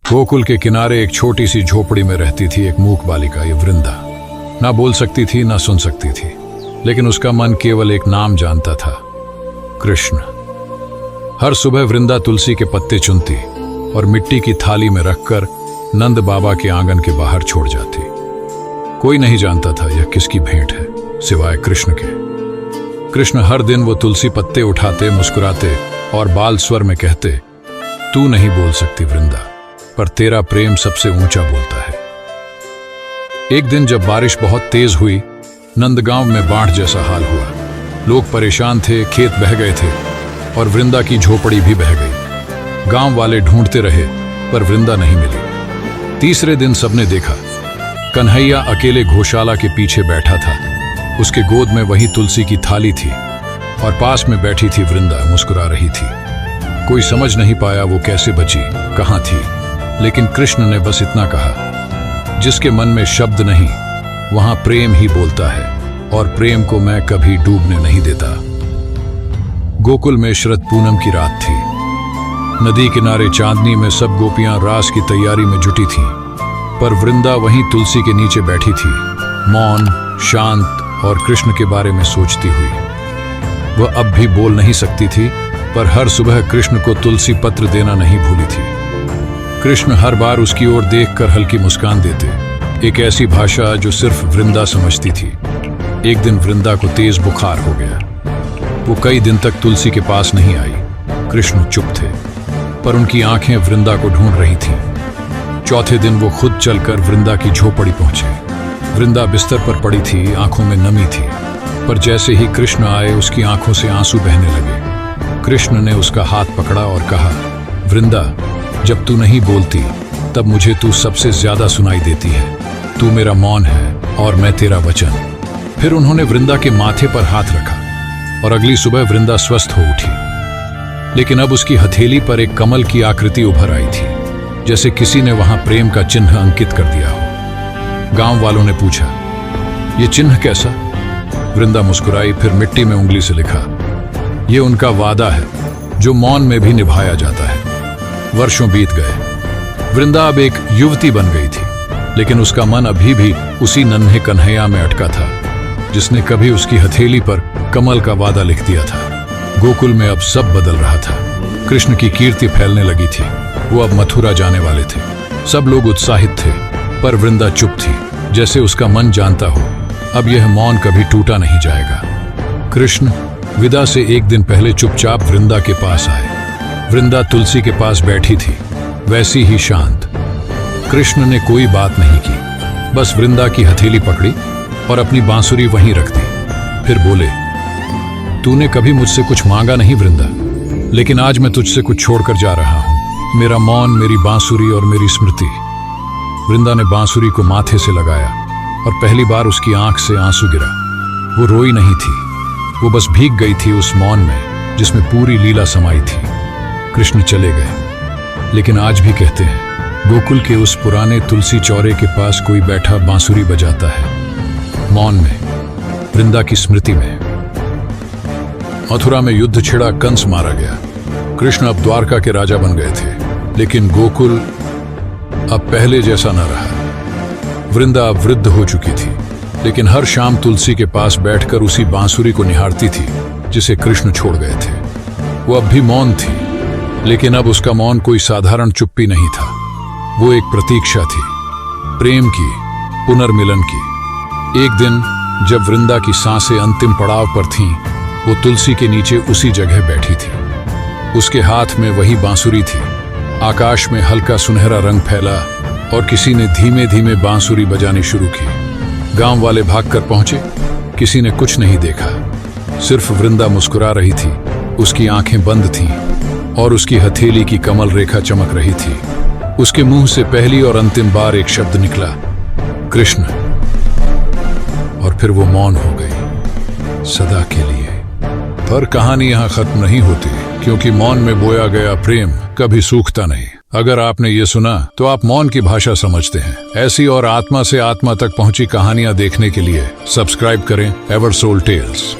गोकुल के किनारे एक छोटी सी झोपड़ी में रहती थी एक मूक बालिका, ये वृंदा। ना बोल सकती थी ना सुन सकती थी, लेकिन उसका मन केवल एक नाम जानता था, कृष्ण। हर सुबह वृंदा तुलसी के पत्ते चुनती और मिट्टी की थाली में रखकर नंद बाबा के आंगन के बाहर छोड़ जाती। कोई नहीं जानता था यह किसकी भेंट है, सिवाय कृष्ण के। कृष्ण हर दिन वो तुलसी पत्ते उठाते, मुस्कुराते और बाल स्वर में कहते, तू नहीं बोल सकती वृंदा, पर तेरा प्रेम सबसे ऊंचा बोलता है। एक दिन जब बारिश बहुत तेज हुई, नंदगांव में बाढ़ जैसा हाल हुआ। लोग परेशान थे, खेत बह गए थे और वृंदा की झोपड़ी भी बह गई। गांव वाले ढूंढते रहे, पर वृंदा नहीं मिली। तीसरे दिन सबने देखा, कन्हैया अकेले गौशाला के पीछे बैठा था। उसके गोद में वही तुलसी की थाली थी और पास में बैठी थी वृंदा, मुस्कुरा रही थी। कोई समझ नहीं पाया वो कैसे बची, कहाँ थी, लेकिन कृष्ण ने बस इतना कहा, जिसके मन में शब्द नहीं, वहां प्रेम ही बोलता है, और प्रेम को मैं कभी डूबने नहीं देता। गोकुल में शरद पूनम की रात थी। नदी किनारे चांदनी में सब गोपियां रास की तैयारी में जुटी थीं, पर वृंदा वहीं तुलसी के नीचे बैठी थी, मौन, शांत और कृष्ण के बारे में सोचती हुई। वह अब भी बोल नहीं सकती थी, पर हर सुबह कृष्ण को तुलसी पत्र देना नहीं भूली थी। कृष्ण हर बार उसकी ओर देखकर हल्की मुस्कान देते, एक ऐसी भाषा जो सिर्फ वृंदा समझती थी। एक दिन वृंदा को तेज बुखार हो गया। वो कई दिन तक तुलसी के पास नहीं आई। कृष्ण चुप थे, पर उनकी आंखें वृंदा को ढूंढ रही थीं। चौथे दिन वो खुद चलकर वृंदा की झोपड़ी पहुंचे। वृंदा बिस्तर पर पड़ी थी, आंखों में नमी थी, पर जैसे ही कृष्ण आए उसकी आंखों से आंसू बहने लगे। कृष्ण ने उसका हाथ पकड़ा और कहा, वृंदा, जब तू नहीं बोलती तब मुझे तू सबसे ज्यादा सुनाई देती है। तू मेरा मौन है और मैं तेरा वचन। फिर उन्होंने वृंदा के माथे पर हाथ रखा और अगली सुबह वृंदा स्वस्थ हो उठी। लेकिन अब उसकी हथेली पर एक कमल की आकृति उभर आई थी, जैसे किसी ने वहां प्रेम का चिन्ह अंकित कर दिया हो। गांव वालों ने पूछा, यह चिन्ह कैसा? वृंदा मुस्कुराई, फिर मिट्टी में उंगली से लिखा, यह उनका वादा है जो मौन में भी निभाया जाता है। वर्षों बीत गए। वृंदा अब एक युवती बन गई थी, लेकिन उसका मन अभी भी उसी नन्हे कन्हैया में अटका था, जिसने कभी उसकी हथेली पर कमल का वादा लिख दिया था। गोकुल में अब सब बदल रहा था। कृष्ण की कीर्ति फैलने लगी थी। वो अब मथुरा जाने वाले थे। सब लोग उत्साहित थे, पर वृंदा चुप थी, जैसे उसका मन जानता हो, अब यह मौन कभी टूटा नहीं जाएगा। कृष्ण विदा से एक दिन पहले चुपचाप वृंदा के पास आए। वृंदा तुलसी के पास बैठी थी, वैसी ही शांत। कृष्ण ने कोई बात नहीं की, बस वृंदा की हथेली पकड़ी और अपनी बांसुरी वहीं रख दी। फिर बोले, तूने कभी मुझसे कुछ मांगा नहीं वृंदा, लेकिन आज मैं तुझसे कुछ छोड़कर जा रहा हूं, मेरा मौन, मेरी बांसुरी और मेरी स्मृति। वृंदा ने बांसुरी को माथे से लगाया और पहली बार उसकी आंख से आंसू गिरा। वो रोई नहीं थी, वो बस भीग गई थी उस मौन में जिसमें पूरी लीला समाई थी। कृष्ण चले गए, लेकिन आज भी कहते हैं, गोकुल के उस पुराने तुलसी चौरे के पास कोई बैठा बांसुरी बजाता है, मौन में, वृंदा की स्मृति में। मथुरा में युद्ध छिड़ा, कंस मारा गया। कृष्ण अब द्वारका के राजा बन गए थे, लेकिन गोकुल अब पहले जैसा न रहा। वृंदा अब वृद्ध हो चुकी थी, लेकिन हर शाम तुलसी के पास बैठकर उसी बांसुरी को निहारती थी जिसे कृष्ण छोड़ गए थे। वो अब भी मौन थी, लेकिन अब उसका मौन कोई साधारण चुप्पी नहीं था। वो एक प्रतीक्षा थी, प्रेम की, पुनर्मिलन की। एक दिन जब वृंदा की सांसें अंतिम पड़ाव पर थीं, वो तुलसी के नीचे उसी जगह बैठी थी। उसके हाथ में वही बांसुरी थी। आकाश में हल्का सुनहरा रंग फैला और किसी ने धीमे धीमे बांसुरी बजानी शुरू की। गांव वाले भागकर पहुंचे, किसी ने कुछ नहीं देखा, सिर्फ वृंदा मुस्कुरा रही थी। उसकी आंखें बंद थीं और उसकी हथेली की कमल रेखा चमक रही थी। उसके मुंह से पहली और अंतिम बार एक शब्द निकला, कृष्ण, और फिर वो मौन हो गई, सदा के लिए। पर कहानी यहां खत्म नहीं होती, क्योंकि मौन में बोया गया प्रेम कभी सूखता नहीं। अगर आपने ये सुना तो आप मौन की भाषा समझते हैं। ऐसी और आत्मा से आत्मा तक पहुंची कहानियां देखने के लिए सब्सक्राइब करें एवर सोल टेल्स।